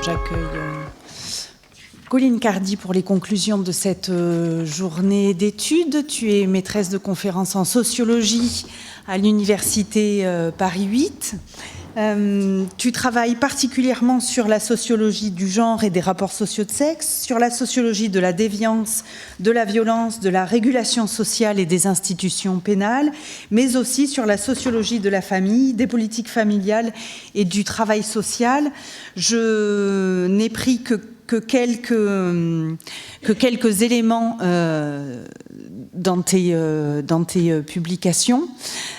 j'accueille Colline Cardy pour les conclusions de cette journée d'études. Tu es maîtresse de conférences en sociologie à l'université Paris 8. Tu travailles particulièrement sur la sociologie du genre et des rapports sociaux de sexe, sur la sociologie de la déviance, de la violence, de la régulation sociale et des institutions pénales, mais aussi sur la sociologie de la famille, des politiques familiales et du travail social. Je n'ai pris que quelques éléments dans tes publications,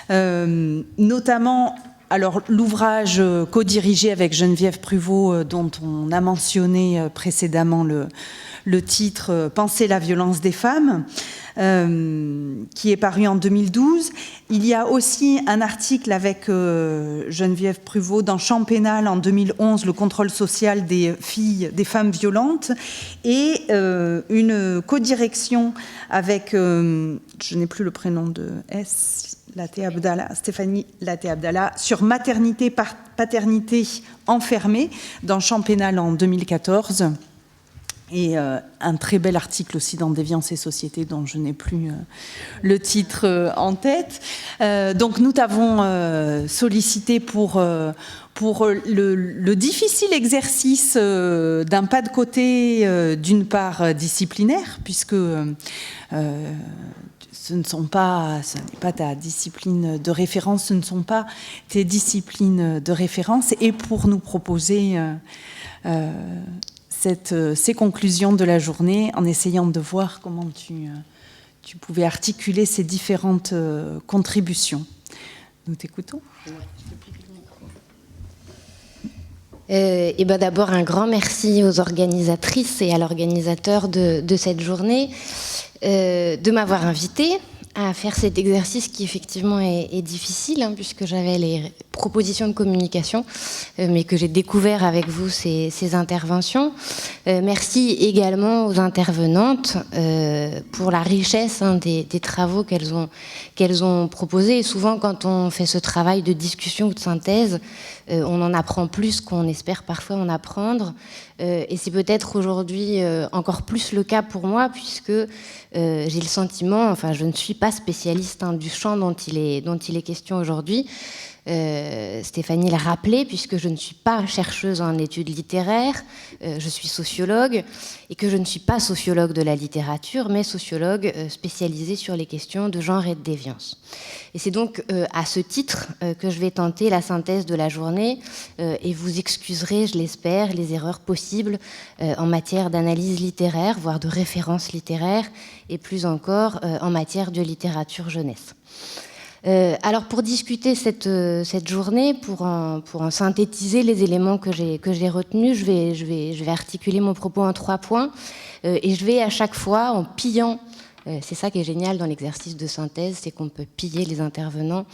notamment alors l'ouvrage co-dirigé avec Geneviève Pruvot, dont on a mentionné précédemment le titre « Penser la violence des femmes », qui est paru en 2012. Il y a aussi un article avec Geneviève Pruvot dans Champ pénal en 2011, le contrôle social des femmes violentes, et une codirection avec, je n'ai plus le prénom de Stéphanie Laté-Abdallah, sur maternité, paternité enfermée dans Champ pénal en 2014. Et un très bel article aussi dans Déviance et Société, dont je n'ai plus le titre en tête. Donc nous t'avons sollicité pour le difficile exercice d'un pas de côté, d'une part disciplinaire, puisque ce n'est pas ta discipline de référence, ce ne sont pas tes disciplines de référence, et pour nous proposer ces conclusions de la journée, en essayant de voir comment tu pouvais articuler ces différentes contributions. Nous t'écoutons. Et ben d'abord, un grand merci aux organisatrices et à l'organisateur de cette journée de m'avoir invitée à faire cet exercice qui effectivement est difficile, puisque j'avais les propositions de communication, mais que j'ai découvert avec vous ces interventions. Merci également aux intervenantes pour la richesse des travaux qu'elles ont proposés. Et souvent, quand on fait ce travail de discussion ou de synthèse, on en apprend plus qu'on espère parfois en apprendre. Et c'est peut-être aujourd'hui encore plus le cas pour moi, puisque j'ai le sentiment, enfin je ne suis pas spécialiste du champ dont il est question aujourd'hui. Stéphanie l'a rappelé, puisque je ne suis pas chercheuse en études littéraires, je suis sociologue, et que je ne suis pas sociologue de la littérature, mais sociologue spécialisée sur les questions de genre et de déviance. Et c'est donc à ce titre que je vais tenter la synthèse de la journée, et vous excuserez, je l'espère, les erreurs possibles en matière d'analyse littéraire, voire de référence littéraire, et plus encore en matière de littérature jeunesse. Alors pour discuter cette journée, pour en synthétiser les éléments que j'ai retenus, je vais articuler mon propos en 3 points, et je vais à chaque fois en pillant. C'est ça qui est génial dans l'exercice de synthèse, c'est qu'on peut piller les intervenants.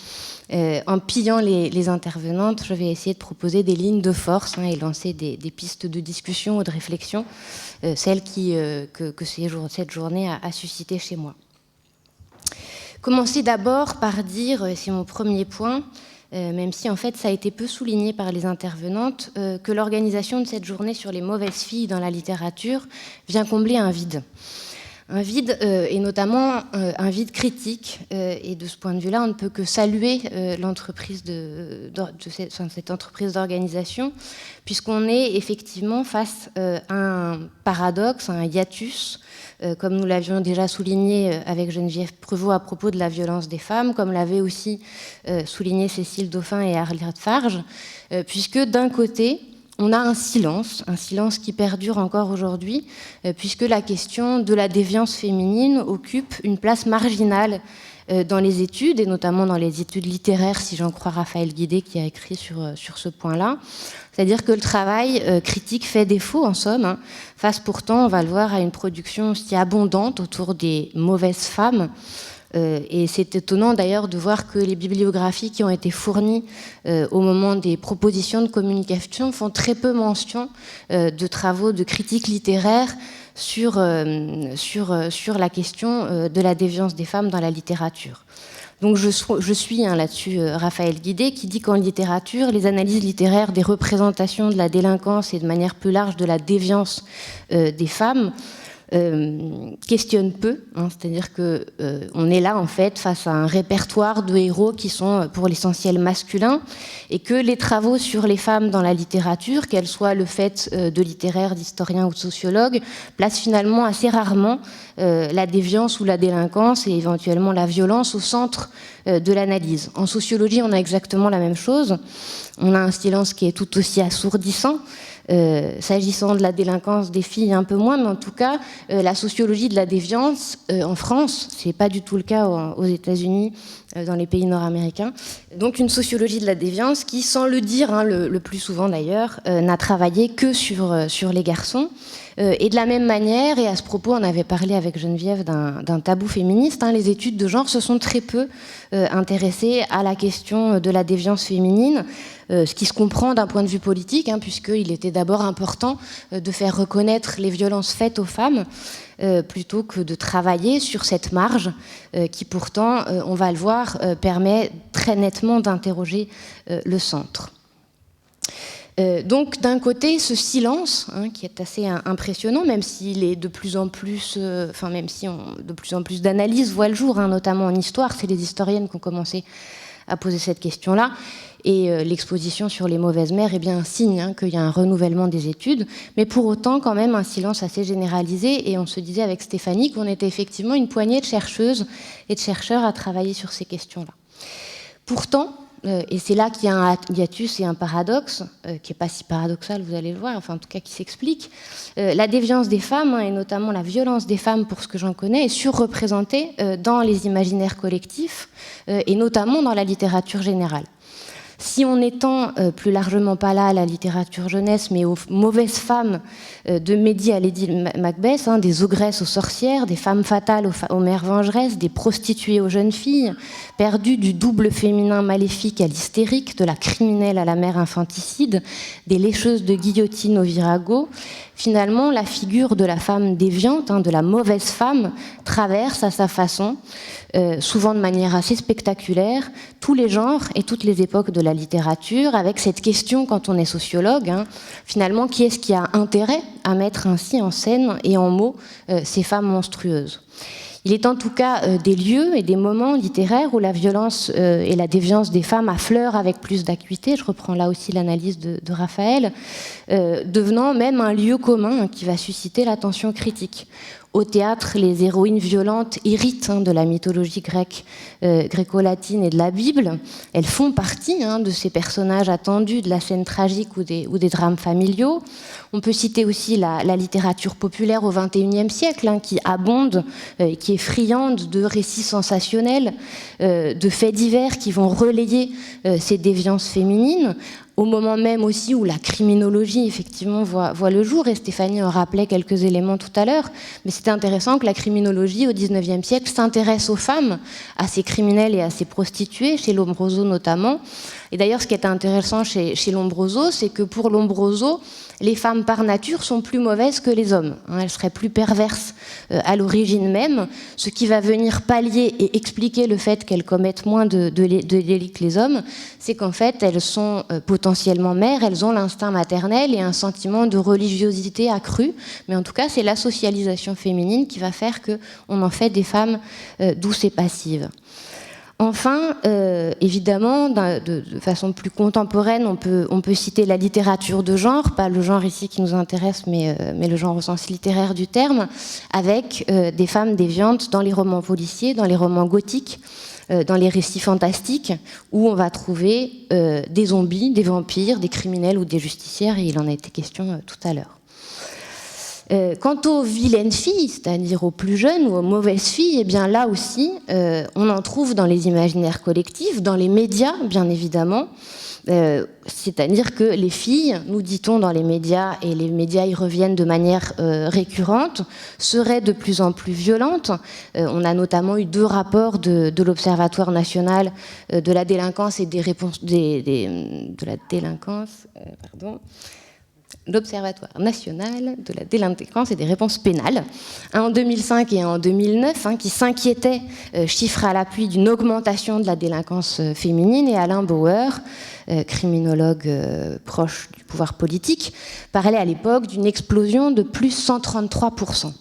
En pillant les intervenantes, je vais essayer de proposer des lignes de force et lancer des pistes de discussion ou de réflexion, celles que cette journée a suscité chez moi. Commencer d'abord par dire, c'est mon premier point, même si en fait ça a été peu souligné par les intervenantes, que l'organisation de cette journée sur les mauvaises filles dans la littérature vient combler un vide. Un vide, et notamment un vide critique, et de ce point de vue-là, on ne peut que saluer l'entreprise cette entreprise d'organisation, puisqu'on est effectivement face à un paradoxe, à un hiatus, comme nous l'avions déjà souligné avec Geneviève Pruvot à propos de la violence des femmes, comme l'avaient aussi souligné Cécile Dauphin et Arlette Farge, puisque d'un côté, on a un silence qui perdure encore aujourd'hui, puisque la question de la déviance féminine occupe une place marginale dans les études, et notamment dans les études littéraires, si j'en crois Raphaël Guidé qui a écrit sur ce point-là. C'est-à-dire que le travail critique fait défaut, en somme, face pourtant, on va le voir, à une production si abondante autour des mauvaises femmes. Et c'est étonnant d'ailleurs de voir que les bibliographies qui ont été fournies au moment des propositions de communication font très peu mention de travaux de critique littéraire sur la question de la déviance des femmes dans la littérature. Donc je suis là-dessus Raphaël Guidé, qui dit qu'en littérature, les analyses littéraires des représentations de la délinquance et de manière plus large de la déviance des femmes questionne peu, hein, c'est-à-dire que on est là en fait face à un répertoire de héros qui sont pour l'essentiel masculins, et que les travaux sur les femmes dans la littérature, qu'elles soient le fait de littéraires, d'historiens ou de sociologues, placent finalement assez rarement la déviance ou la délinquance et éventuellement la violence au centre de l'analyse. En sociologie, on a exactement la même chose. On a un silence qui est tout aussi assourdissant. S'agissant de la délinquance des filles, un peu moins, mais en tout cas, la sociologie de la déviance en France, c'est pas du tout le cas aux États-Unis, dans les pays nord-américains. Donc une sociologie de la déviance qui, sans le dire, hein, le plus souvent d'ailleurs, n'a travaillé que sur les garçons. Et de la même manière, et à ce propos, on avait parlé avec Geneviève d'un tabou féministe, hein, les études de genre se sont très peu intéressées à la question de la déviance féminine, ce qui se comprend d'un point de vue politique, hein, puisqu'il était d'abord important de faire reconnaître les violences faites aux femmes, plutôt que de travailler sur cette marge qui pourtant, on va le voir, permet très nettement d'interroger le centre. Donc d'un côté, ce silence, hein, qui est assez impressionnant, même s'il est de plus en plus, même si de plus en plus d'analyses voient le jour, hein, notamment en histoire, c'est les historiennes qui ont commencé à poser cette question-là. Et l'exposition sur les mauvaises mères est bien un signe, hein, qu'il y a un renouvellement des études, mais pour autant quand même un silence assez généralisé. Et on se disait avec Stéphanie qu'on était effectivement une poignée de chercheuses et de chercheurs à travailler sur ces questions-là. Pourtant, et c'est là qu'il y a un hiatus et un paradoxe, qui n'est pas si paradoxal, vous allez le voir, enfin en tout cas qui s'explique. La déviance des femmes, hein, et notamment la violence des femmes, pour ce que j'en connais, est surreprésentée dans les imaginaires collectifs, et notamment dans la littérature générale. Si on n'étend plus largement pas là à la littérature jeunesse, mais aux mauvaises femmes de Mehdi à Lady Macbeth, hein, des ogresses aux sorcières, des femmes fatales aux mères vengeresses, des prostituées aux jeunes filles, perdues du double féminin maléfique à l'hystérique, de la criminelle à la mère infanticide, des lécheuses de guillotine au virago, finalement la figure de la femme déviante, hein, de la mauvaise femme, traverse à sa façon, souvent de manière assez spectaculaire, tous les genres et toutes les époques de la littérature, avec cette question, quand on est sociologue, hein, finalement, qui est-ce qui a intérêt à mettre ainsi en scène et en mots ces femmes monstrueuses ? Il est en tout cas des lieux et des moments littéraires où la violence et la déviance des femmes affleurent avec plus d'acuité. Je reprends là aussi l'analyse de Raphaël, devenant même un lieu commun qui va susciter l'attention critique. Au théâtre, les héroïnes violentes héritent, hein, de la mythologie grecque, gréco-latine et de la Bible. Elles font partie, hein, de ces personnages attendus de la scène tragique ou des drames familiaux. On peut citer aussi la littérature populaire au XXIe siècle, hein, qui abonde, qui est friande de récits sensationnels, de faits divers qui vont relayer ces déviances féminines, au moment même aussi où la criminologie effectivement voit le jour, et Stéphanie en rappelait quelques éléments tout à l'heure, mais c'était intéressant que la criminologie au XIXe siècle s'intéresse aux femmes, à ces criminels et à ces prostituées, chez Lombroso notamment. Et d'ailleurs, ce qui est intéressant chez Lombroso, c'est que pour Lombroso, les femmes par nature sont plus mauvaises que les hommes. Elles seraient plus perverses à l'origine même, ce qui va venir pallier et expliquer le fait qu'elles commettent moins de délits que les hommes, c'est qu'en fait, elles sont potentiellement mères, elles ont l'instinct maternel et un sentiment de religiosité accru, mais en tout cas, c'est la socialisation féminine qui va faire qu'on en fait des femmes douces et passives. Enfin, évidemment, de façon plus contemporaine, on peut citer la littérature de genre, pas le genre ici qui nous intéresse, mais le genre au sens littéraire du terme, avec des femmes déviantes dans les romans policiers, dans les romans gothiques, dans les récits fantastiques, où on va trouver des zombies, des vampires, des criminels ou des justicières, et il en a été question tout à l'heure. Quant aux vilaines filles, c'est-à-dire aux plus jeunes ou aux mauvaises filles, eh bien là aussi, on en trouve dans les imaginaires collectifs, dans les médias, bien évidemment. C'est-à-dire que les filles, nous dit-on dans les médias, et les médias y reviennent de manière récurrente, seraient de plus en plus violentes. On a notamment eu 2 rapports de l'Observatoire national de la délinquance et des réponses de la délinquance, l'Observatoire national de la délinquance et des réponses pénales, un en 2005 et un en 2009, qui s'inquiétaient, chiffres à l'appui, d'une augmentation de la délinquance féminine. Et Alain Bauer, criminologue proche du pouvoir politique, parlait à l'époque d'une explosion de plus 133%.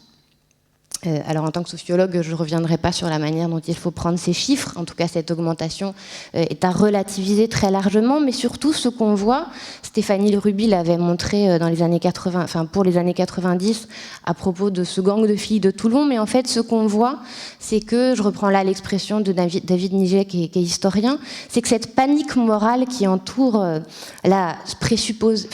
Alors en tant que sociologue, je ne reviendrai pas sur la manière dont il faut prendre ces chiffres. En tout cas, cette augmentation est à relativiser très largement, mais surtout ce qu'on voit, Stéphanie Le Ruby l'avait montré dans les années 80, enfin pour les années 90 à propos de ce gang de filles de Toulon, mais en fait ce qu'on voit, c'est que, je reprends là l'expression de David Niget qui est historien, c'est que cette panique morale qui entoure la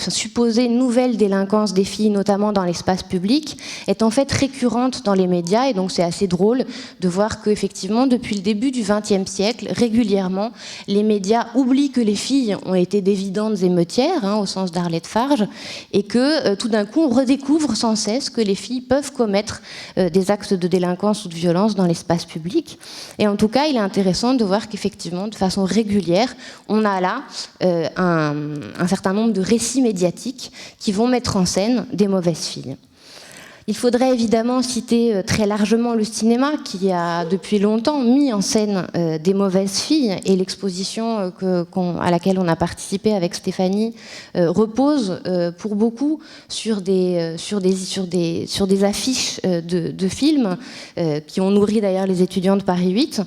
supposée nouvelle délinquance des filles, notamment dans l'espace public, est en fait récurrente dans les médias. Et donc c'est assez drôle de voir qu'effectivement, depuis le début du XXe siècle, régulièrement, les médias oublient que les filles ont été d'évidentes émeutières, au sens d'Arlette Farge, et que tout d'un coup, on redécouvre sans cesse que les filles peuvent commettre des actes de délinquance ou de violence dans l'espace public. Et en tout cas, il est intéressant de voir qu'effectivement, de façon régulière, on a là un certain nombre de récits médiatiques qui vont mettre en scène des mauvaises filles. Il faudrait évidemment citer très largement le cinéma qui a depuis longtemps mis en scène des mauvaises filles, et l'exposition à laquelle on a participé avec Stéphanie repose pour beaucoup sur des affiches de films qui ont nourri d'ailleurs les étudiants de Paris 8.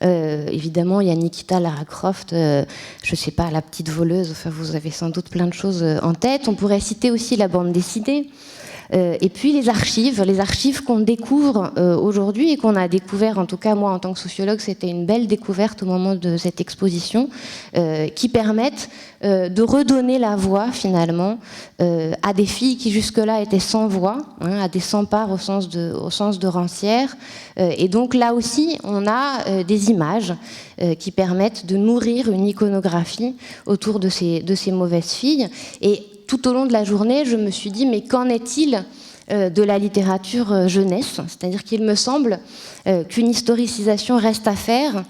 Évidemment, il y a Nikita, Lara Croft, je sais pas, La petite voleuse, enfin vous avez sans doute plein de choses en tête. On pourrait citer aussi la bande dessinée. Et puis les archives qu'on découvre aujourd'hui et qu'on a découvert, en tout cas moi en tant que sociologue, c'était une belle découverte au moment de cette exposition, qui permettent de redonner la voix finalement à des filles qui jusque-là étaient sans voix, à des sans-parts au sens de rancière. Et donc là aussi, on a des images qui permettent de nourrir une iconographie autour de ces mauvaises filles. Et tout au long de la journée, je me suis dit, mais qu'en est-il de la littérature jeunesse ? C'est-à-dire qu'il me semble qu'une historicisation reste à faire.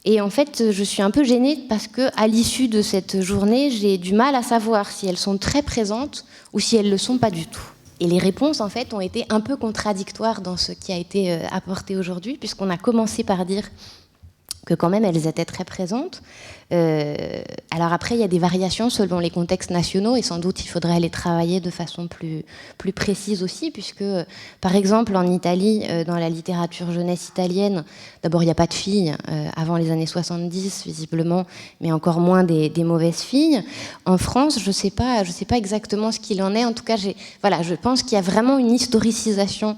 Et en fait, je suis un peu gênée parce qu'à l'issue de cette journée, j'ai du mal à savoir si elles sont très présentes ou si elles ne le sont pas du tout. Et les réponses, en fait, ont été un peu contradictoires dans ce qui a été apporté aujourd'hui, puisqu'on a commencé par dire que quand même elles étaient très présentes. Alors après, il y a des variations selon les contextes nationaux, et sans doute il faudrait les travailler de façon plus précise aussi, puisque par exemple en Italie, dans la littérature jeunesse italienne, d'abord il n'y a pas de filles avant les années 70 visiblement, mais encore moins des mauvaises filles. En France, je sais pas exactement ce qu'il en est. En tout cas, je pense qu'il y a vraiment une historicisation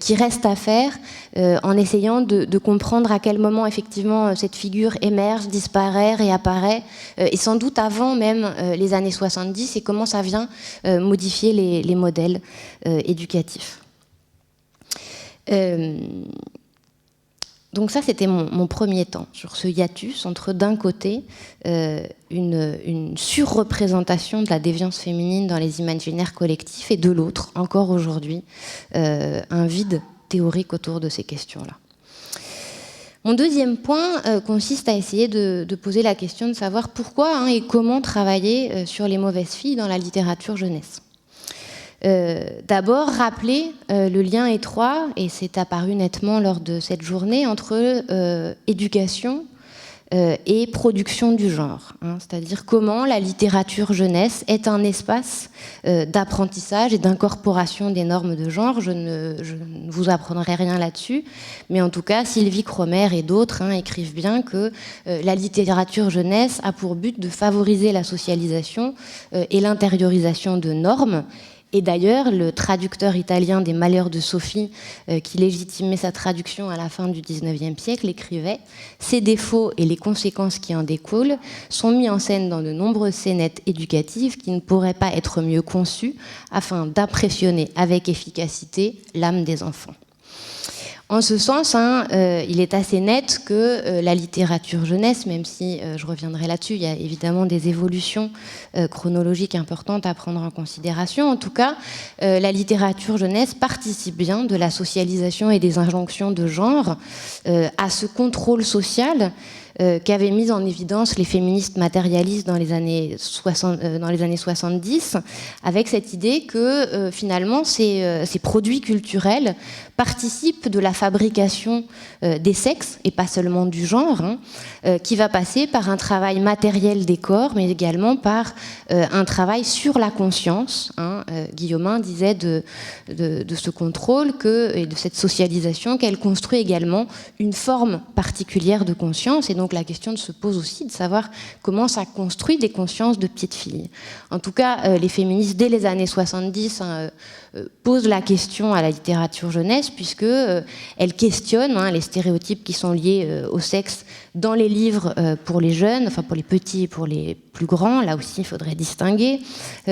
qui reste à faire, en essayant de comprendre à quel moment effectivement cette figure émerge, disparaît, réapparaît, et sans doute avant même les années 70, et comment ça vient modifier les modèles éducatifs. Donc ça, c'était mon premier temps, sur ce hiatus entre, d'un côté, une surreprésentation de la déviance féminine dans les imaginaires collectifs, et de l'autre, encore aujourd'hui, un vide théorique autour de ces questions-là. Mon deuxième point consiste à essayer de poser la question de savoir pourquoi et comment travailler sur les mauvaises filles dans la littérature jeunesse. D'abord, rappeler le lien étroit, et c'est apparu nettement lors de cette journée, entre éducation et production du genre. C'est-à-dire comment la littérature jeunesse est un espace d'apprentissage et d'incorporation des normes de genre. Je ne vous apprendrai rien là-dessus, mais en tout cas, Sylvie Cromer et d'autres écrivent bien que la littérature jeunesse a pour but de favoriser la socialisation et l'intériorisation de normes. Et d'ailleurs, le traducteur italien des Malheurs de Sophie, qui légitimait sa traduction à la fin du XIXe siècle, écrivait « Ces défauts et les conséquences qui en découlent sont mis en scène dans de nombreuses scénettes éducatives qui ne pourraient pas être mieux conçues afin d'impressionner avec efficacité l'âme des enfants. » En ce sens, il est assez net que la littérature jeunesse, même si je reviendrai là-dessus, il y a évidemment des évolutions chronologiques importantes à prendre en considération. En tout cas, la littérature jeunesse participe bien de la socialisation et des injonctions de genre à ce contrôle social qu'avaient mis en évidence les féministes matérialistes dans les années 70, avec cette idée que finalement ces produits culturels participent de la fabrication des sexes, et pas seulement du genre, qui va passer par un travail matériel des corps, mais également par un travail sur la conscience. Guillaumin disait de ce contrôle et de cette socialisation qu'elle construit également une forme particulière de conscience, et donc la question se pose aussi de savoir comment ça construit des consciences de petites filles. En tout cas, les féministes, dès les années 70, posent la question à la littérature jeunesse, puisque elles questionnent les stéréotypes qui sont liés au sexe dans les livres pour les jeunes, enfin pour les petits et pour les plus grands, là aussi il faudrait distinguer,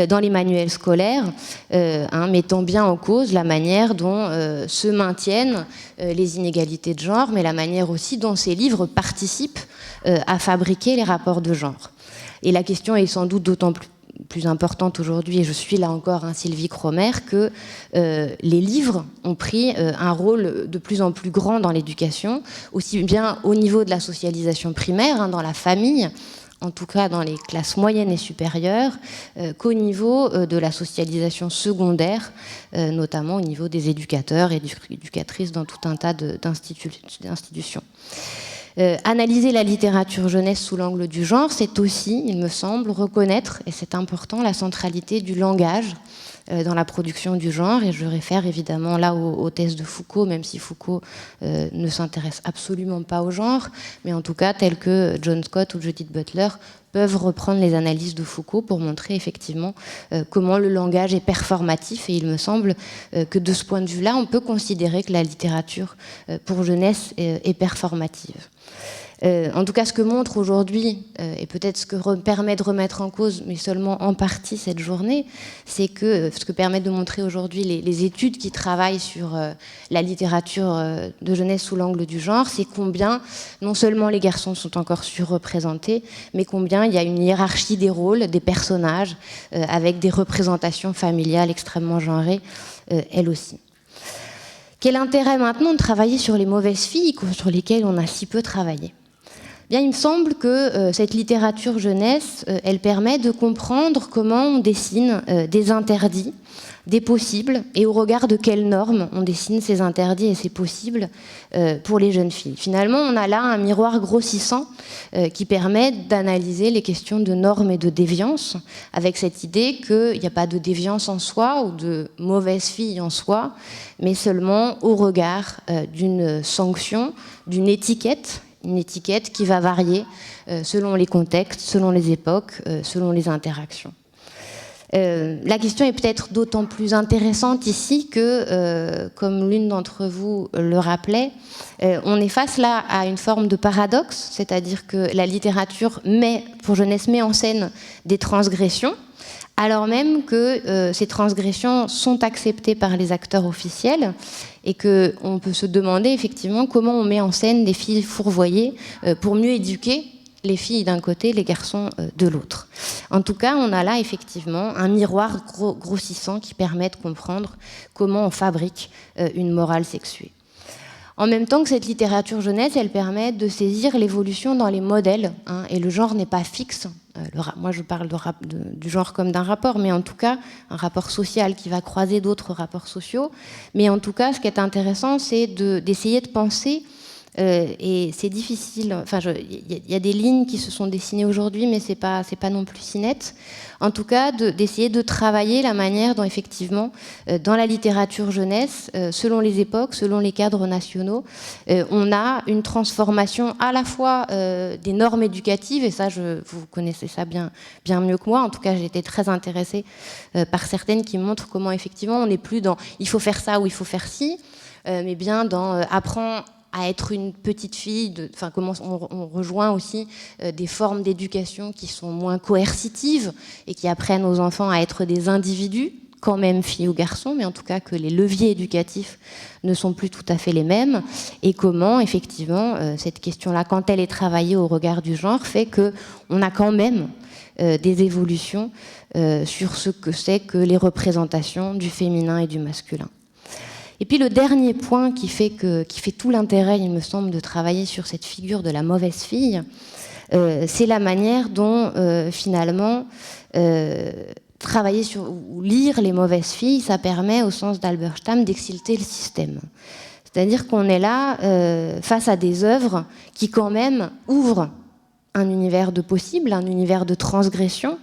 dans les manuels scolaires, mettant bien en cause la manière dont se maintiennent les inégalités de genre, mais la manière aussi dont ces livres participent à fabriquer les rapports de genre. Et la question est sans doute d'autant plus importante aujourd'hui, et je suis là encore Sylvie Cromer, que les livres ont pris un rôle de plus en plus grand dans l'éducation, aussi bien au niveau de la socialisation primaire, dans la famille, en tout cas dans les classes moyennes et supérieures, qu'au niveau de la socialisation secondaire, notamment au niveau des éducateurs et éducatrices dans tout un tas d'institutions. Analyser la littérature jeunesse sous l'angle du genre, c'est aussi, il me semble, reconnaître, et c'est important, la centralité du langage dans la production du genre, et je réfère évidemment là aux thèses de Foucault, même si Foucault ne s'intéresse absolument pas au genre, mais en tout cas tels que John Scott ou Judith Butler peuvent reprendre les analyses de Foucault pour montrer effectivement comment le langage est performatif, et il me semble que de ce point de vue-là, on peut considérer que la littérature pour jeunesse est performative. En tout cas, ce que montre aujourd'hui, et peut-être ce que permet de remettre en cause, mais seulement en partie cette journée, c'est que ce que permet de montrer aujourd'hui les études qui travaillent sur la littérature de jeunesse sous l'angle du genre, c'est combien non seulement les garçons sont encore surreprésentés, mais combien il y a une hiérarchie des rôles, des personnages, avec des représentations familiales extrêmement genrées, elles aussi. Quel intérêt maintenant de travailler sur les mauvaises filles sur lesquelles on a si peu travaillé ? Bien, il me semble que cette littérature jeunesse, elle permet de comprendre comment on dessine des interdits, des possibles, et au regard de quelles normes on dessine ces interdits et ces possibles pour les jeunes filles. Finalement, on a là un miroir grossissant qui permet d'analyser les questions de normes et de déviance, avec cette idée qu'il n'y a pas de déviance en soi ou de mauvaise fille en soi, mais seulement au regard d'une sanction, d'une étiquette, une étiquette qui va varier selon les contextes, selon les époques, selon les interactions. La question est peut-être d'autant plus intéressante ici que, comme l'une d'entre vous le rappelait, on est face là à une forme de paradoxe, c'est-à-dire que la littérature pour jeunesse met en scène des transgressions, alors même que ces transgressions sont acceptées par les acteurs officiels, et qu'on peut se demander effectivement comment on met en scène des filles fourvoyées pour mieux éduquer les filles d'un côté, les garçons de l'autre. En tout cas, on a là effectivement un miroir grossissant qui permet de comprendre comment on fabrique une morale sexuée. En même temps que cette littérature jeunesse, elle permet de saisir l'évolution dans les modèles, et le genre n'est pas fixe. Moi, je parle du genre comme d'un rapport, mais en tout cas, un rapport social qui va croiser d'autres rapports sociaux. Mais en tout cas, ce qui est intéressant, c'est d'essayer de penser, et c'est difficile, il y a des lignes qui se sont dessinées aujourd'hui, mais c'est pas non plus si net. En tout cas, d'essayer de travailler la manière dont, effectivement, dans la littérature jeunesse, selon les époques, selon les cadres nationaux, on a une transformation à la fois des normes éducatives, et ça, vous connaissez ça bien mieux que moi. En tout cas, j'ai été très intéressée par certaines qui montrent comment, effectivement, on n'est plus dans « il faut faire ça » ou « il faut faire ci », mais bien dans « apprends à être une petite fille », comment on rejoint aussi des formes d'éducation qui sont moins coercitives et qui apprennent aux enfants à être des individus, quand même filles ou garçons, mais en tout cas que les leviers éducatifs ne sont plus tout à fait les mêmes, et comment effectivement cette question-là, quand elle est travaillée au regard du genre, fait qu'on a quand même des évolutions sur ce que c'est que les représentations du féminin et du masculin. Et puis le dernier point qui fait tout l'intérêt, il me semble, de travailler sur cette figure de la mauvaise fille, c'est la manière dont finalement travailler sur ou lire les mauvaises filles, ça permet, au sens d'Albert Stamm, d'exciter le système. C'est-à-dire qu'on est là face à des œuvres qui quand même ouvrent un univers de possible, un univers de transgression,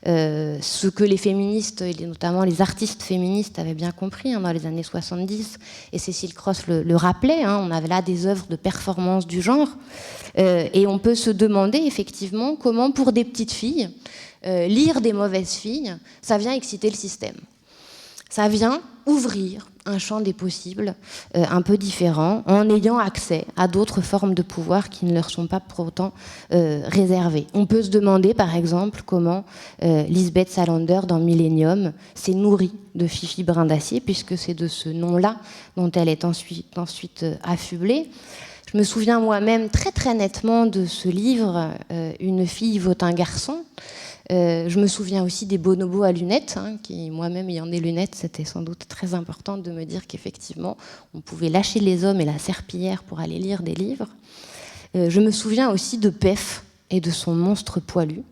ce que les féministes, et notamment les artistes féministes, avaient bien compris dans les années 70, et Cécile Cross le rappelait, on avait là des œuvres de performance du genre, et on peut se demander effectivement comment, pour des petites filles, lire des mauvaises filles, ça vient exciter le système. Ça vient ouvrir un champ des possibles un peu différent, en ayant accès à d'autres formes de pouvoir qui ne leur sont pas pour autant réservées. On peut se demander, par exemple, comment Lisbeth Salander, dans Millennium, s'est nourrie de Fifi Brindacier, puisque c'est de ce nom-là dont elle est ensuite affublée. Je me souviens moi-même très très nettement de ce livre « Une fille vaut un garçon ». Je me souviens aussi des bonobos à lunettes, qui, moi-même ayant des lunettes, c'était sans doute très important de me dire qu'effectivement, on pouvait lâcher les hommes et la serpillière pour aller lire des livres. Je me souviens aussi de Pef et de son monstre poilu,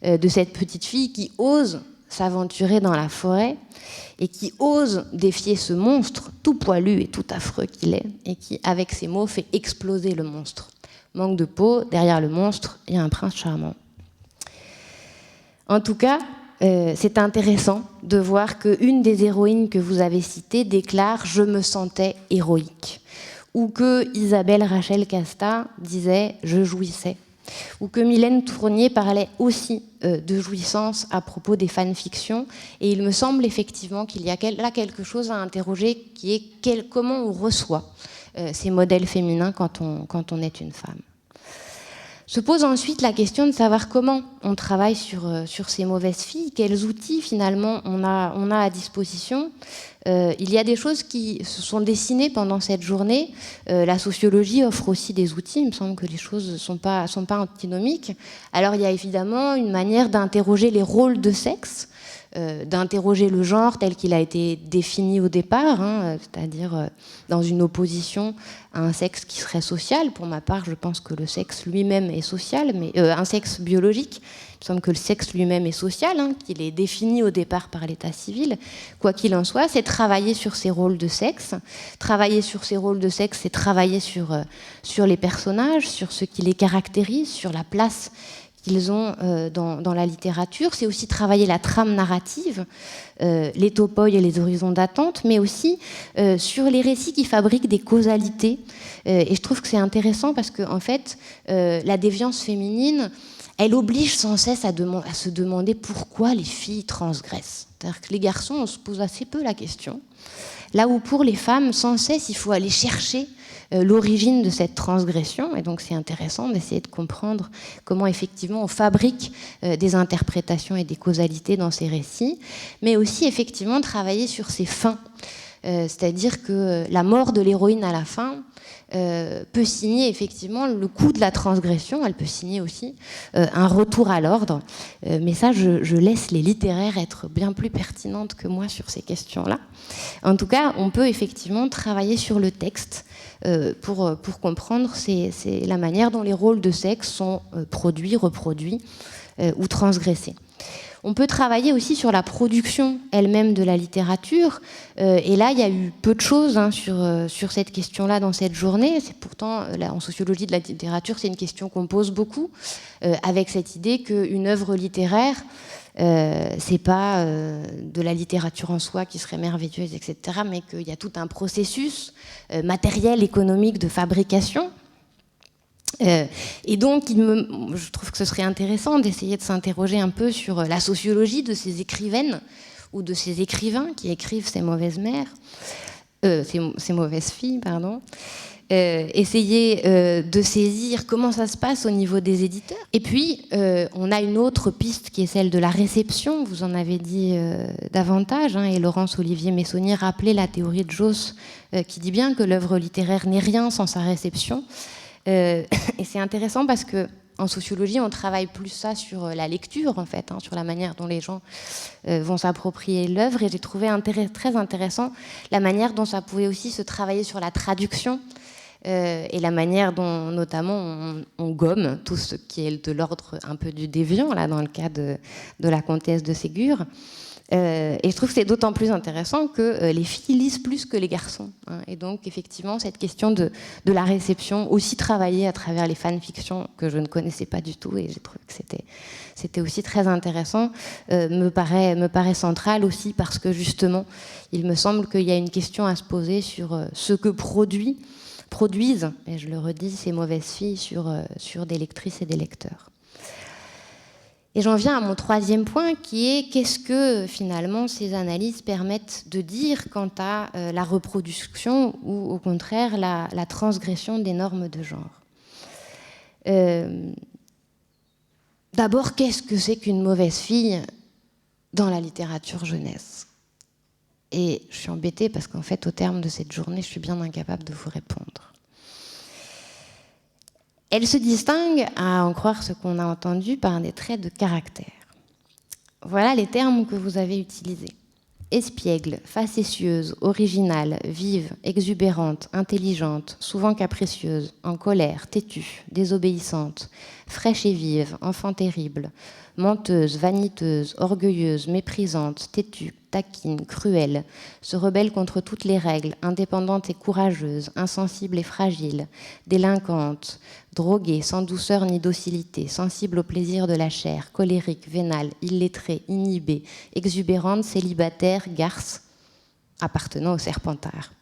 de cette petite fille qui ose s'aventurer dans la forêt et qui ose défier ce monstre tout poilu et tout affreux qu'il est, et qui, avec ses mots, fait exploser le monstre. Manque de peau, derrière le monstre, il y a un prince charmant. En tout cas, c'est intéressant de voir qu'une des héroïnes que vous avez citées déclare « Je me sentais héroïque », ou que Isabelle Rachel Casta disait « Je jouissais », ou que Mylène Tournier parlait aussi de jouissance à propos des fanfictions. Et il me semble effectivement qu'il y a là quelque chose à interroger, qui est comment on reçoit ces modèles féminins quand on est une femme. Se pose ensuite la question de savoir comment on travaille sur ces mauvaises filles, quels outils finalement on a à disposition. Il y a des choses qui se sont dessinées pendant cette journée. La sociologie offre aussi des outils. Il me semble que les choses ne sont pas antinomiques. Alors il y a évidemment une manière d'interroger les rôles de sexe, d'interroger le genre tel qu'il a été défini au départ, c'est-à-dire dans une opposition à un sexe qui serait social. Pour ma part, je pense que le sexe lui-même est social, mais un sexe biologique. Il me semble que le sexe lui-même est social, qu'il est défini au départ par l'état civil. Quoi qu'il en soit, c'est travailler sur ces rôles de sexe. Travailler sur ces rôles de sexe, c'est travailler sur les personnages, sur ce qui les caractérise, sur la place qu'ils ont dans la littérature. C'est aussi travailler la trame narrative, les topoi et les horizons d'attente, mais aussi sur les récits qui fabriquent des causalités. Et je trouve que c'est intéressant parce que, en fait, la déviance féminine, elle oblige sans cesse à se demander pourquoi les filles transgressent. C'est-à-dire que les garçons, on se pose assez peu la question. Là où pour les femmes, sans cesse, il faut aller chercher l'origine de cette transgression. Et donc c'est intéressant d'essayer de comprendre comment effectivement on fabrique des interprétations et des causalités dans ces récits, mais aussi effectivement travailler sur ces fins. C'est-à-dire que la mort de l'héroïne à la fin peut signer effectivement le coup de la transgression, elle peut signer aussi un retour à l'ordre. Mais ça, je laisse les littéraires être bien plus pertinentes que moi sur ces questions-là. En tout cas, on peut effectivement travailler sur le texte pour comprendre la manière dont les rôles de sexe sont produits, reproduits ou transgressés. On peut travailler aussi sur la production elle-même de la littérature. Et là, il y a eu peu de choses sur cette question-là dans cette journée. C'est pourtant, en sociologie de la littérature, c'est une question qu'on pose beaucoup, avec cette idée qu'une œuvre littéraire, c'est pas de la littérature en soi qui serait merveilleuse, etc., mais qu'il y a tout un processus matériel, économique de fabrication. Et donc, je trouve que ce serait intéressant d'essayer de s'interroger un peu sur la sociologie de ces écrivaines ou de ces écrivains qui écrivent ces mauvaises mères, ces mauvaises filles, pardon. Essayer de saisir comment ça se passe au niveau des éditeurs. Et puis, on a une autre piste qui est celle de la réception. Vous en avez dit davantage, et Laurence Olivier Messonnier rappelait la théorie de Josse qui dit bien que l'œuvre littéraire n'est rien sans sa réception. Et c'est intéressant parce que en sociologie, on travaille plus ça sur la lecture, en fait, sur la manière dont les gens vont s'approprier l'œuvre. Et j'ai trouvé très intéressant la manière dont ça pouvait aussi se travailler sur la traduction et la manière dont, notamment, on gomme tout ce qui est de l'ordre un peu du déviant, là, dans le cas de la comtesse de Ségur. Et je trouve que c'est d'autant plus intéressant que les filles lisent plus que les garçons. Et donc, effectivement, cette question de la réception, aussi travaillée à travers les fanfictions que je ne connaissais pas du tout, et j'ai trouvé que c'était aussi très intéressant, me paraît central aussi parce que, justement, il me semble qu'il y a une question à se poser sur ce que produisent, et je le redis, ces mauvaises filles sur des lectrices et des lecteurs. Et j'en viens à mon troisième point qui est qu'est-ce que finalement ces analyses permettent de dire quant à la reproduction ou au contraire la transgression des normes de genre. D'abord, qu'est-ce que c'est qu'une mauvaise fille dans la littérature jeunesse ? Et je suis embêtée parce qu'en fait, au terme de cette journée, je suis bien incapable de vous répondre. Elle se distingue, à en croire ce qu'on a entendu, par des traits de caractère. Voilà les termes que vous avez utilisés. Espiègle, facétieuse, originale, vive, exubérante, intelligente, souvent capricieuse, en colère, têtue, désobéissante, fraîche et vive, enfant terrible, menteuse, vaniteuse, orgueilleuse, méprisante, têtue, taquine, cruelle, se rebelle contre toutes les règles, indépendante et courageuse, insensible et fragile, délinquante, droguée, sans douceur ni docilité, sensible au plaisir de la chair, colérique, vénale, illettrée, inhibée, exubérante, célibataire, garce, appartenant au Serpentard.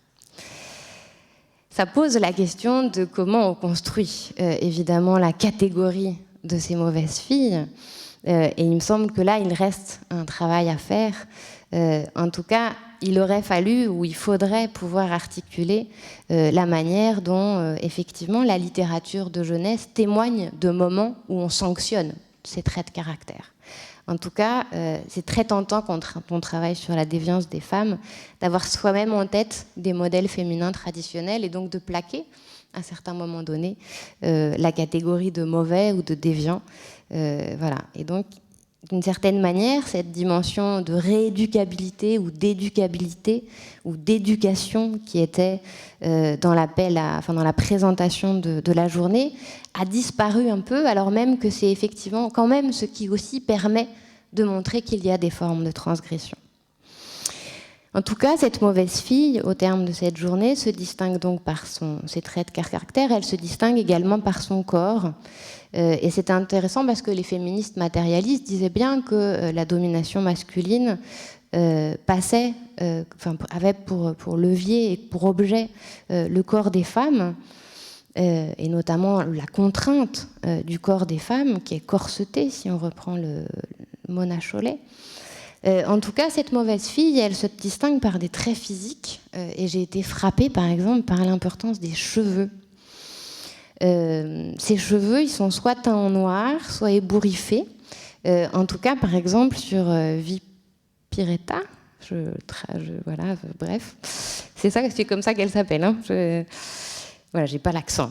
Ça pose la question de comment on construit évidemment la catégorie de ces mauvaises filles. Et il me semble que là, il reste un travail à faire. En tout cas, il aurait fallu ou il faudrait pouvoir articuler la manière dont, effectivement, la littérature de jeunesse témoigne de moments où on sanctionne ces traits de caractère. En tout cas, c'est très tentant quand on travaille sur la déviance des femmes d'avoir soi-même en tête des modèles féminins traditionnels et donc de plaquer, à certains moments donnés, la catégorie de mauvais ou de déviant. Voilà. Et donc, d'une certaine manière, cette dimension de rééducabilité ou d'éducabilité ou d'éducation qui était dans l'appel, dans la présentation de la journée, a disparu un peu, alors même que c'est effectivement quand même ce qui aussi permet de montrer qu'il y a des formes de transgression. En tout cas, cette mauvaise fille, au terme de cette journée, se distingue donc par ses traits de caractère, elle se distingue également par son corps. Et c'est intéressant parce que les féministes matérialistes disaient bien que la domination masculine avait pour levier et pour objet le corps des femmes, et notamment la contrainte du corps des femmes, qui est corseté, si on reprend le Mona Chollet. En tout cas, cette mauvaise fille, elle se distingue par des traits physiques. Et j'ai été frappée, par exemple, par l'importance des cheveux. Ces cheveux, ils sont soit teints en noir, soit ébouriffés. En tout cas, par exemple, sur Vipiretta, voilà, bref, c'est comme ça qu'elle s'appelle. Hein. Voilà, j'ai pas l'accent.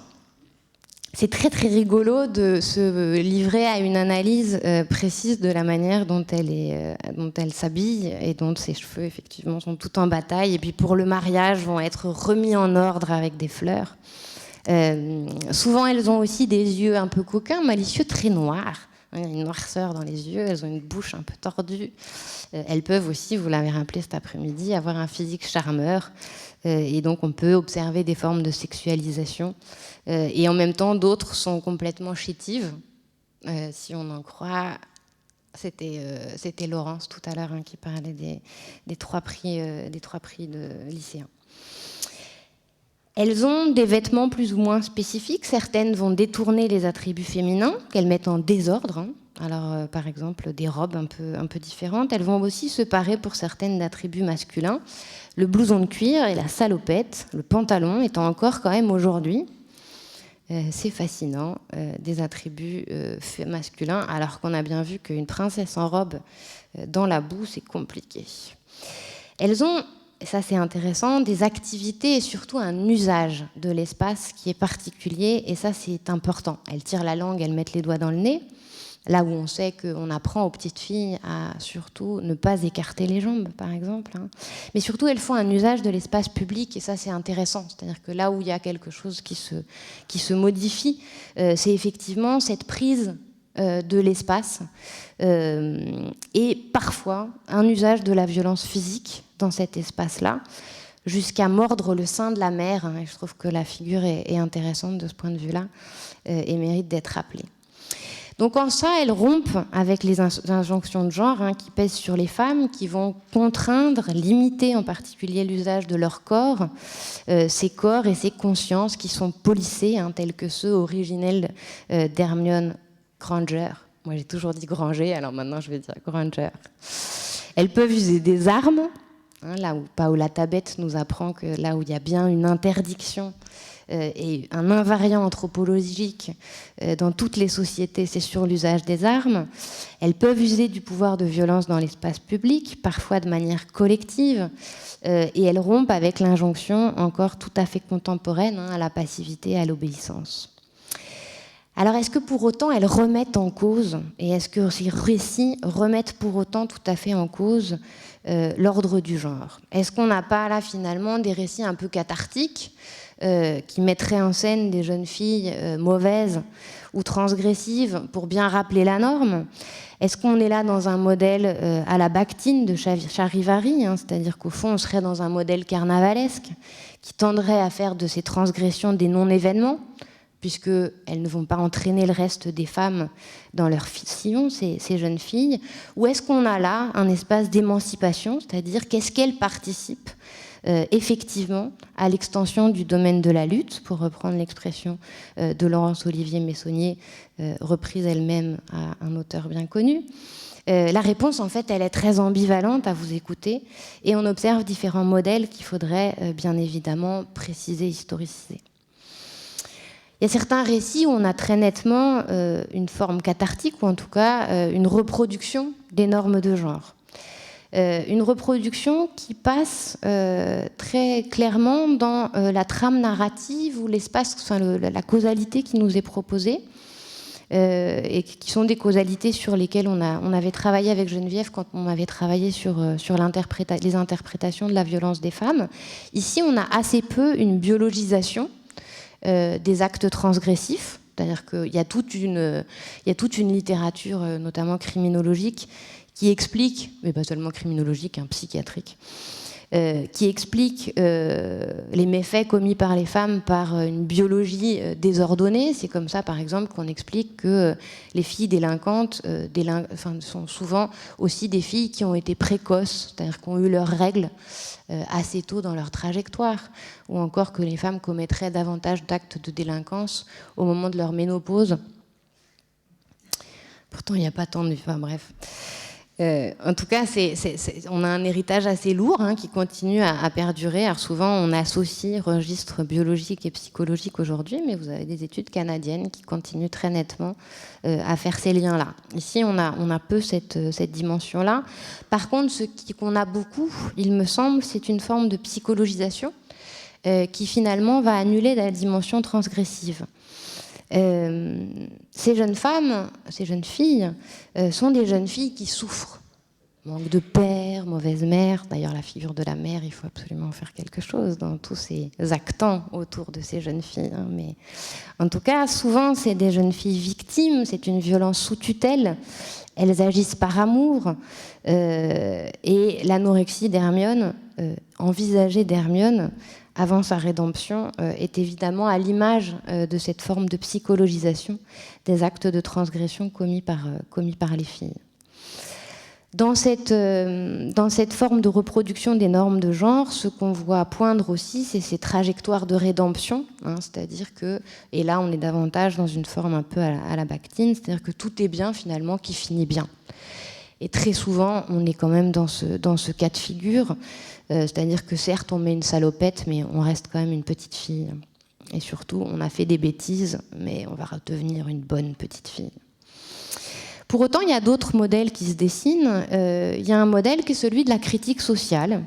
C'est très très rigolo de se livrer à une analyse précise de la manière dont elle s'habille et dont ses cheveux effectivement sont tout en bataille et puis pour le mariage vont être remis en ordre avec des fleurs. Souvent elles ont aussi des yeux un peu coquins, malicieux, très noirs. Il y a une noirceur dans les yeux, elles ont une bouche un peu tordue. Elles peuvent aussi, vous l'avez rappelé cet après-midi, avoir un physique charmeur. Et donc on peut observer des formes de sexualisation. Et en même temps, d'autres sont complètement chétives. Si on en croit, c'était Laurence tout à l'heure qui parlait des trois prix de lycéens. Elles ont des vêtements plus ou moins spécifiques. Certaines vont détourner les attributs féminins, qu'elles mettent en désordre. Alors, par exemple, des robes un peu différentes. Elles vont aussi se parer pour certaines d'attributs masculins. Le blouson de cuir et la salopette, le pantalon étant encore quand même aujourd'hui, c'est fascinant, des attributs masculins, alors qu'on a bien vu qu'une princesse en robe dans la boue, c'est compliqué. Elles ont et ça c'est intéressant, des activités et surtout un usage de l'espace qui est particulier, et ça c'est important. Elles tirent la langue, elles mettent les doigts dans le nez, là où on sait qu'on apprend aux petites filles à surtout ne pas écarter les jambes, par exemple. Mais surtout, elles font un usage de l'espace public, et ça c'est intéressant. C'est-à-dire que là où il y a quelque chose qui se modifie, c'est effectivement cette prise de l'espace et parfois un usage de la violence physique dans cet espace-là, jusqu'à mordre le sein de la mère. Et je trouve que la figure est intéressante de ce point de vue-là et mérite d'être rappelée. Donc en ça, elles rompent avec les injonctions de genre qui pèsent sur les femmes, qui vont contraindre, limiter en particulier l'usage de leur corps, ces corps et ces consciences qui sont policés, tels que ceux originels d'Hermione Granger. Moi j'ai toujours dit Granger, alors maintenant je vais dire Granger. Elles peuvent user des armes, là où Paola Tabet nous apprend que là où il y a bien une interdiction et un invariant anthropologique dans toutes les sociétés, c'est sur l'usage des armes. Elles peuvent user du pouvoir de violence dans l'espace public, parfois de manière collective, et elles rompent avec l'injonction encore tout à fait contemporaine à la passivité et à l'obéissance. Alors est-ce que pour autant elles remettent en cause, et est-ce que ces récits remettent pour autant tout à fait en cause l'ordre du genre? Est-ce qu'on n'a pas là finalement des récits un peu cathartiques qui mettraient en scène des jeunes filles mauvaises ou transgressives pour bien rappeler la norme? Est-ce qu'on est là dans un modèle à la Bakhtin de Charivari, c'est-à-dire qu'au fond on serait dans un modèle carnavalesque qui tendrait à faire de ces transgressions des non-événements, puisqu'elles ne vont pas entraîner le reste des femmes dans leur sillon, ces jeunes filles? Ou est-ce qu'on a là un espace d'émancipation, c'est-à-dire qu'est-ce qu'elles participent effectivement à l'extension du domaine de la lutte, pour reprendre l'expression de Laurence Olivier Messonnier, reprise elle-même à un auteur bien connu? La réponse, en fait, elle est très ambivalente à vous écouter, et on observe différents modèles qu'il faudrait bien évidemment préciser, historiciser. Il y a certains récits où on a très nettement une forme cathartique, ou en tout cas une reproduction des normes de genre. Une reproduction qui passe très clairement dans la trame narrative ou l'espace, la causalité qui nous est proposée, et qui sont des causalités sur lesquelles on avait travaillé avec Geneviève quand on avait travaillé sur les interprétations de la violence des femmes. Ici, on a assez peu une biologisation des actes transgressifs, c'est-à-dire qu'il y a toute une littérature, notamment criminologique, qui explique, mais pas seulement criminologique, psychiatrique, qui explique les méfaits commis par les femmes par une biologie désordonnée. C'est comme ça, par exemple, qu'on explique que les filles délinquantes sont souvent aussi des filles qui ont été précoces, c'est-à-dire qui ont eu leurs règles assez tôt dans leur trajectoire, ou encore que les femmes commettraient davantage d'actes de délinquance au moment de leur ménopause. Pourtant, il n'y a pas tant de... Enfin, bref. En tout cas, on a un héritage assez lourd qui continue à perdurer. Alors souvent, on associe registres biologiques et psychologiques aujourd'hui, mais vous avez des études canadiennes qui continuent très nettement à faire ces liens-là. Ici, on a peu cette dimension-là. Par contre, ce qu'on a beaucoup, il me semble, c'est une forme de psychologisation qui finalement va annuler la dimension transgressive. Ces jeunes femmes, ces jeunes filles, sont des jeunes filles qui souffrent. Manque de père, mauvaise mère. D'ailleurs, la figure de la mère, il faut absolument faire quelque chose dans tous ces actants autour de ces jeunes filles. Mais en tout cas, souvent, c'est des jeunes filles victimes. C'est une violence sous tutelle. Elles agissent par amour. Et l'anorexie d'Hermione, envisagée d'Hermione, avant sa rédemption, est évidemment à l'image de cette forme de psychologisation des actes de transgression commis par les filles. Dans cette forme de reproduction des normes de genre, ce qu'on voit poindre aussi, c'est ces trajectoires de rédemption, c'est-à-dire que, et là on est davantage dans une forme un peu à la Bakhtin, c'est-à-dire que tout est bien finalement qui finit bien. Et très souvent, on est quand même dans ce cas de figure, c'est-à-dire que certes, on met une salopette, mais on reste quand même une petite fille. Et surtout, on a fait des bêtises, mais on va devenir une bonne petite fille. Pour autant, il y a d'autres modèles qui se dessinent. Il y a un modèle qui est celui de la critique sociale,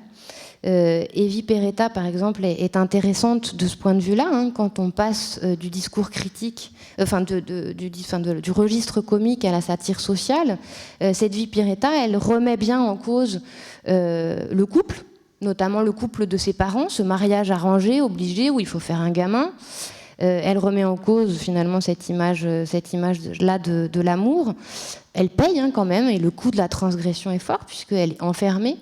Evie Peretta, par exemple, est intéressante de ce point de vue-là, hein, quand on passe du discours critique, du registre comique à la satire sociale. Cette Evie Peretta, elle remet bien en cause le couple, notamment le couple de ses parents, ce mariage arrangé, obligé, où il faut faire un gamin. Elle remet en cause finalement cette image-là de l'amour. Elle paye hein, quand même, et le coût de la transgression est fort, puisqu'elle est enfermée.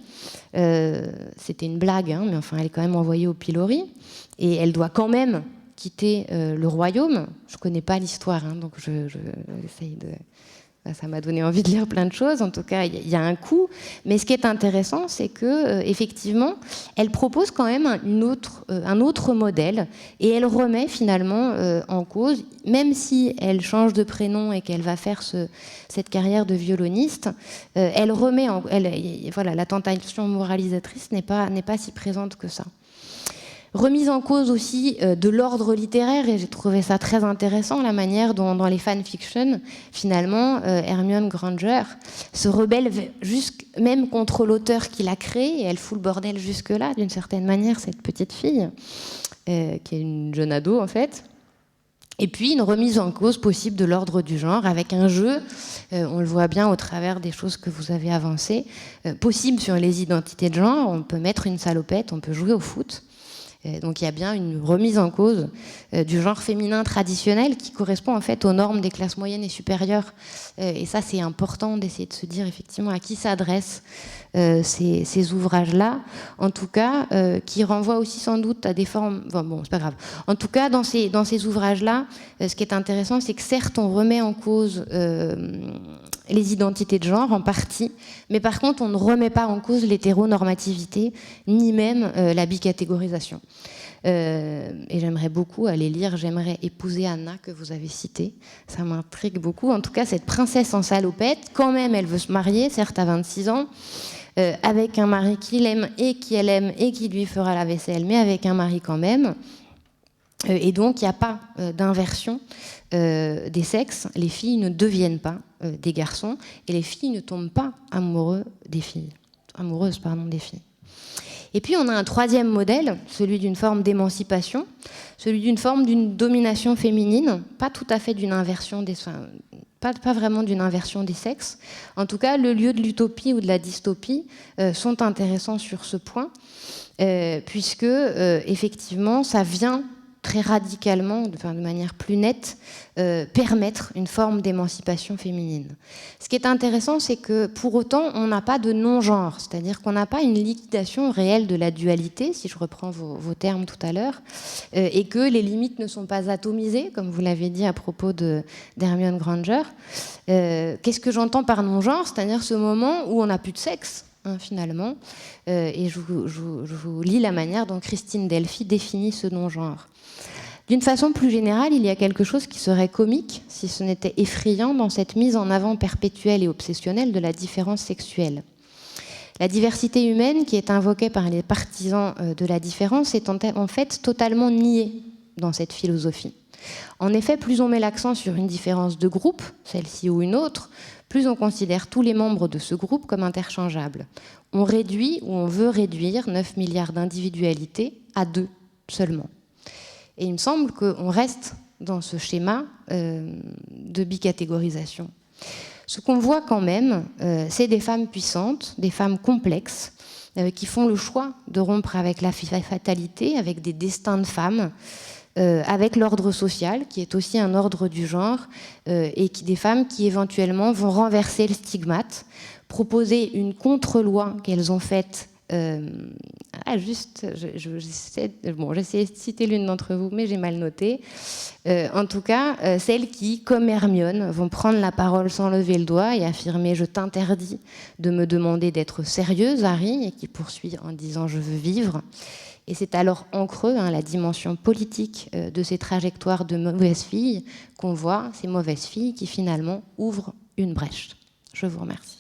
C'était une blague, hein, mais enfin, elle est quand même envoyée au pilori. Et elle doit quand même quitter le royaume. Je ne connais pas l'histoire, hein, donc j'essaye de... Ça m'a donné envie de lire plein de choses. En tout cas, il y a un coût. Mais ce qui est intéressant, c'est que effectivement, elle propose quand même un autre modèle, et elle remet finalement en cause, même si elle change de prénom et qu'elle va faire cette carrière de violoniste, elle remet voilà, la tentation moralisatrice n'est pas si présente que ça. Remise en cause aussi de l'ordre littéraire, et j'ai trouvé ça très intéressant, la manière dont dans les fanfictions, finalement, Hermione Granger se rebelle même contre l'auteur qui l'a créé, et elle fout le bordel jusque-là, d'une certaine manière, cette petite fille, qui est une jeune ado en fait. Et puis une remise en cause possible de l'ordre du genre, avec un jeu, on le voit bien au travers des choses que vous avez avancées, possible sur les identités de genre. On peut mettre une salopette, on peut jouer au foot. Donc il y a bien une remise en cause du genre féminin traditionnel qui correspond en fait aux normes des classes moyennes et supérieures. Et ça, c'est important d'essayer de se dire effectivement à qui s'adressent ces ouvrages-là. En tout cas, qui renvoient aussi sans doute à des formes... Bon, c'est pas grave. En tout cas, dans ces ouvrages-là, ce qui est intéressant, c'est que certes, on remet en cause les identités de genre en partie, mais par contre, on ne remet pas en cause l'hétéronormativité, ni même la bicatégorisation. Et j'aimerais beaucoup aller lire J'aimerais épouser Anna, que vous avez cité. Ça m'intrigue beaucoup. En tout cas, cette princesse en salopette, quand même, elle veut se marier, certes à 26 ans, avec un mari qu'il aime et qu'elle aime et qui lui fera la vaisselle, mais avec un mari quand même. Et donc, il n'y a pas d'inversion des sexes. Les filles ne deviennent pas des garçons, et les filles ne tombent pas amoureuses des filles. Et puis, on a un troisième modèle, celui d'une forme d'émancipation, celui d'une domination féminine, pas tout à fait d'une inversion pas vraiment d'une inversion des sexes. En tout cas, le lieu de l'utopie ou de la dystopie sont intéressants sur ce point, puisque, effectivement, ça vient très radicalement, de manière plus nette, permettre une forme d'émancipation féminine. Ce qui est intéressant, c'est que pour autant, on n'a pas de non-genre, c'est-à-dire qu'on n'a pas une liquidation réelle de la dualité, si je reprends vos termes tout à l'heure, et que les limites ne sont pas atomisées, comme vous l'avez dit à propos d'Hermione Granger. Qu'est-ce que j'entends par non-genre? C'est-à-dire ce moment où on n'a plus de sexe, hein, finalement, et je vous lis la manière dont Christine Delphi définit ce non-genre. D'une façon plus générale, il y a quelque chose qui serait comique, si ce n'était effrayant, dans cette mise en avant perpétuelle et obsessionnelle de la différence sexuelle. La diversité humaine, qui est invoquée par les partisans de la différence, est en fait totalement niée dans cette philosophie. En effet, plus on met l'accent sur une différence de groupe, celle-ci ou une autre, plus on considère tous les membres de ce groupe comme interchangeables. On réduit ou on veut réduire 9 milliards d'individualités à 2 seulement. Et il me semble qu'on reste dans ce schéma de bicatégorisation. Ce qu'on voit quand même, c'est des femmes puissantes, des femmes complexes, qui font le choix de rompre avec la fatalité, avec des destins de femmes, avec l'ordre social, qui est aussi un ordre du genre, et des femmes qui éventuellement vont renverser le stigmate, proposer une contre-loi qu'elles ont faite. J'essaie de citer l'une d'entre vous, mais j'ai mal noté. En tout cas, celles qui, comme Hermione, vont prendre la parole sans lever le doigt et affirmer « Je t'interdis de me demander d'être sérieuse, Harry », et qui poursuit en disant « Je veux vivre ». Et c'est alors en creux, la dimension politique de ces trajectoires de mauvaises filles, qu'on voit ces mauvaises filles qui finalement ouvrent une brèche. Je vous remercie.